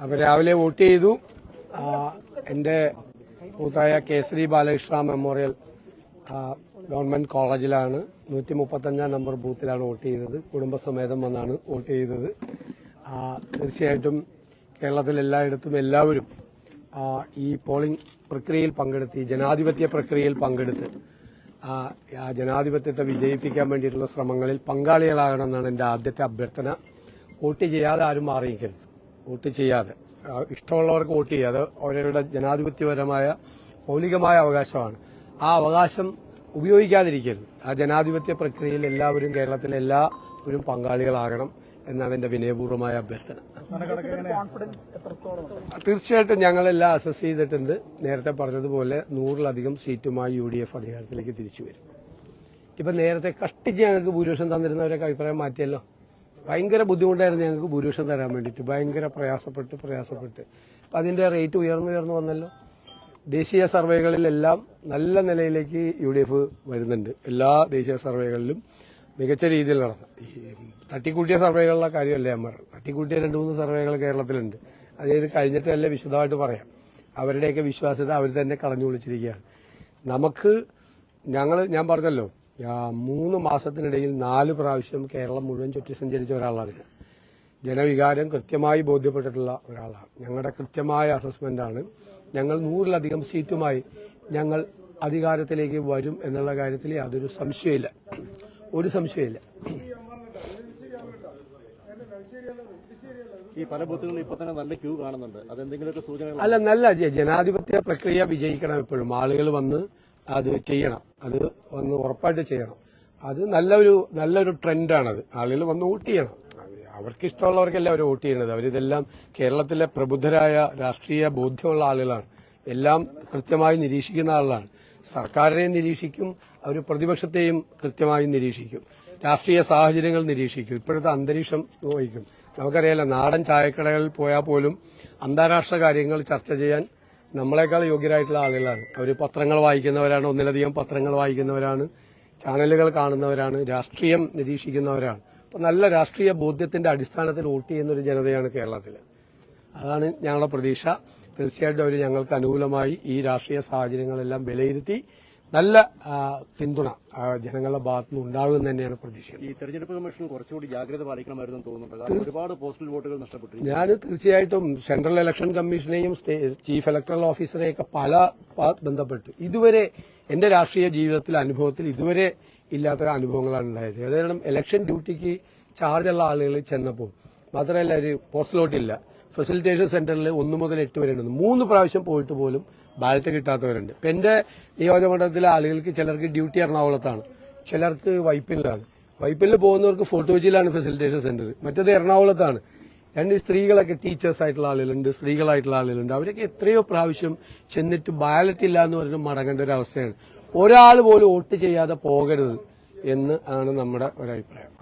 അപ്പോൾ രാവിലെ വോട്ട് ചെയ്തു. എൻ്റെ മൂത്തായ കേസരി ബാലകൃഷ്ണ മെമ്മോറിയൽ ഗവൺമെന്റ് കോളേജിലാണ് 135 നമ്പർ ബൂത്തിലാണ് വോട്ട് ചെയ്തത്. കുടുംബസമേതം വന്നാണ് വോട്ട് ചെയ്തത്. തീർച്ചയായിട്ടും കേരളത്തിൽ എല്ലായിടത്തും എല്ലാവരും ഈ പോളിംഗ് പ്രക്രിയയിൽ പങ്കെടുത്ത്, ഈ ജനാധിപത്യ പ്രക്രിയയിൽ പങ്കെടുത്ത് ആ ജനാധിപത്യത്തെ വിജയിപ്പിക്കാൻ വേണ്ടിയിട്ടുള്ള ശ്രമങ്ങളിൽ പങ്കാളികളാകണമെന്നാണ് എൻ്റെ ആദ്യത്തെ അഭ്യർത്ഥന. വോട്ട് ചെയ്യാതെ ആരും മാറിയിരിക്കരുത്. വോട്ട് ചെയ്യാതെ ഇഷ്ടമുള്ളവർക്ക് വോട്ട് ചെയ്യുക, അത് അവരുടെ ജനാധിപത്യപരമായ മൗലികമായ അവകാശമാണ്. ആ അവകാശം ഉപയോഗിക്കാതിരിക്കരുത്. ആ ജനാധിപത്യ പ്രക്രിയയിൽ എല്ലാവരും, കേരളത്തിലെ എല്ലാവരും പങ്കാളികളാകണം എന്നാണ് എന്റെ വിനയപൂർവ്വമായ അഭ്യർത്ഥന. തീർച്ചയായിട്ടും ഞങ്ങളെല്ലാം അസസ് ചെയ്തിട്ടുണ്ട്. നേരത്തെ പറഞ്ഞതുപോലെ 100-ലധികം സീറ്റുമായി UDF അധികാരത്തിലേക്ക് തിരിച്ചു വരും. ഇപ്പൊ നേരത്തെ കഷ്ടിച്ച് ഞങ്ങൾക്ക് ഭൂരിപക്ഷം തന്നിരുന്നവരൊക്കെ അഭിപ്രായം മാറ്റിയല്ലോ. ഭയങ്കര ബുദ്ധിമുട്ടായിരുന്നു ഞങ്ങൾക്ക് ഭൂരിപക്ഷം തരാൻ വേണ്ടിയിട്ട്. ഭയങ്കര പ്രയാസപ്പെട്ട് അപ്പം അതിന്റെ റേറ്റ് ഉയർന്നു വന്നല്ലോ. ദേശീയ സർവേകളിലെല്ലാം നല്ല നിലയിലേക്ക് UDF വരുന്നുണ്ട്. എല്ലാ ദേശീയ സർവേകളിലും മികച്ച രീതിയിൽ നടന്നു. ഈ തട്ടിക്കൂട്ടിയ സർവേകളുടെ കാര്യമല്ല ഞാൻ പറഞ്ഞു. തട്ടിക്കൂട്ടിയ 2-3 സർവേകൾ കേരളത്തിലുണ്ട്. അതായത് കഴിഞ്ഞിട്ടല്ലേ വിശദമായിട്ട് പറയാം. അവരുടെയൊക്കെ വിശ്വാസ്യത അവർ തന്നെ കളഞ്ഞു വിളിച്ചിരിക്കുകയാണ്. ഞാൻ പറഞ്ഞല്ലോ, 3 മാസത്തിനിടയിൽ 4 പ്രാവശ്യം കേരളം മുഴുവൻ ചുറ്റി സഞ്ചരിച്ച ഒരാളാണ് ഞാൻ. ജനവികാരം കൃത്യമായി ബോധ്യപ്പെട്ടിട്ടുള്ള ഒരാളാണ്. ഞങ്ങളുടെ കൃത്യമായ അസസ്മെന്റാണ്. ഞങ്ങൾ 100-ലധികം സീറ്റുമായി ഞങ്ങൾ അധികാരത്തിലേക്ക് വരും എന്നുള്ള കാര്യത്തിൽ യാതൊരു സംശയമില്ല. ഒരു സംശയമില്ല. ഈ പല ബൂത്തുകളിൽ ഇപ്പൊ തന്നെ നല്ല ക്യൂ കാണുന്നുണ്ട്. അതെന്തെങ്കിലും സൂചന അല്ല, നല്ല ജനാധിപത്യ പ്രക്രിയ വിജയിക്കണം. എപ്പോഴും ആളുകൾ വന്ന് അത് ചെയ്യണം. അത് വന്ന് ഉറപ്പായിട്ട് ചെയ്യണം. അത് നല്ലൊരു ട്രെൻഡാണത്. ആളുകൾ വന്ന് വോട്ട് ചെയ്യണം. അവർക്ക് ഇഷ്ടമുള്ളവർക്കല്ല അവർ വോട്ട് ചെയ്യണത്. അവരിതെല്ലാം കേരളത്തിലെ പ്രബുദ്ധരായ രാഷ്ട്രീയ ബോധ്യമുള്ള ആളുകളാണ്. എല്ലാം കൃത്യമായി നിരീക്ഷിക്കുന്ന ആളുകളാണ്. സർക്കാരിനെ നിരീക്ഷിക്കും, അവർ പ്രതിപക്ഷത്തെയും കൃത്യമായി നിരീക്ഷിക്കും, രാഷ്ട്രീയ സാഹചര്യങ്ങൾ നിരീക്ഷിക്കും, ഇപ്പോഴത്തെ അന്തരീക്ഷം വഹിക്കും. നമുക്കറിയാലോ, നാടൻ ചായക്കടകളിൽ പോയാൽ പോലും അന്താരാഷ്ട്ര കാര്യങ്ങൾ ചർച്ച ചെയ്യാൻ നമ്മളെക്കാൾ യോഗ്യരായിട്ടുള്ള ആളുകളാണ്. അവർ പത്രങ്ങൾ വായിക്കുന്നവരാണ്, ഒന്നിലധികം പത്രങ്ങൾ വായിക്കുന്നവരാണ്, ചാനലുകൾ കാണുന്നവരാണ്, രാഷ്ട്രീയം നിരീക്ഷിക്കുന്നവരാണ്. അപ്പോൾ നല്ല രാഷ്ട്രീയ ബോധ്യത്തിന്റെ അടിസ്ഥാനത്തിൽ വോട്ട് ചെയ്യുന്ന ഒരു ജനതയാണ് കേരളത്തിൽ. അതാണ് ഞങ്ങളുടെ പ്രതീക്ഷ. തീർച്ചയായിട്ടും അവർ ഞങ്ങൾക്ക് അനുകൂലമായി ഈ രാഷ്ട്രീയ സാഹചര്യങ്ങളെല്ലാം വിലയിരുത്തി നല്ല പിന്തുണ ജനങ്ങളുടെ ഭാഗത്തുനിന്ന് ഉണ്ടാകുമെന്ന് തന്നെയാണ് പ്രതീക്ഷിക്കുന്നത്. ഈ തെരഞ്ഞെടുപ്പ് കമ്മീഷൻ കുറച്ചുകൂടി ജാഗ്രത പാലിക്കണമായിരുന്നു തോന്നുന്നുണ്ട്. ഒരുപാട് പോസ്റ്റൽ വോട്ടുകൾ നഷ്ടപ്പെട്ടു. ഞാൻ തീർച്ചയായിട്ടും സെൻട്രൽ ഇലക്ഷൻ കമ്മീഷനെയും ചീഫ് ഇലക്ടറൽ ഓഫീസറെയൊക്കെ ബന്ധപ്പെട്ടു. ഇതുവരെ എന്റെ രാഷ്ട്രീയ ജീവിതത്തിൽ അനുഭവത്തിൽ ഇതുവരെ ഇല്ലാത്ത അനുഭവങ്ങളാണ് ഉണ്ടായത്. ഏതായാലും ഇലക്ഷൻ ഡ്യൂട്ടിക്ക് ചാർജുള്ള ആളുകൾ ചെന്നപ്പോൾ മാത്രമല്ല, ഒരു പോസ്റ്റൽ വോട്ടില്ല. ഫെസിലിറ്റേഷൻ സെന്ററിൽ 1 മുതൽ 8 വരെ ഉണ്ട്. 3 പ്രാവശ്യം പോയിട്ട് പോലും ബാലറ്റ് കിട്ടാത്തവരുണ്ട്. ഇപ്പം എന്റെ നിയോജകമണ്ഡലത്തിലെ ആളുകൾക്ക് ചിലർക്ക് ഡ്യൂട്ടി എറണാകുളത്താണ്, ചിലർക്ക് വൈപ്പിനിലാണ്. വൈപ്പിനിൽ പോകുന്നവർക്ക് ഫോർട്ട് കൊച്ചിയിലാണ് ഫെസിലിറ്റേഷൻ സെന്റർ, മറ്റേത് എറണാകുളത്താണ്. 2 സ്ത്രീകളൊക്കെ ടീച്ചേഴ്സ് ആയിട്ടുള്ള ആളുകളുണ്ട്, സ്ത്രീകളായിട്ടുള്ള ആളുകളുണ്ട്. അവരൊക്കെ എത്രയോ പ്രാവശ്യം ചെന്നിട്ട് ബാലറ്റ് ഇല്ല എന്ന് പറഞ്ഞ് മടങ്ങേണ്ട ഒരു അവസ്ഥയാണ്. ഒരാൾ പോലും വോട്ട് ചെയ്യാതെ പോകരുത് എന്ന് ആണ് നമ്മുടെ ഒരഭിപ്രായം.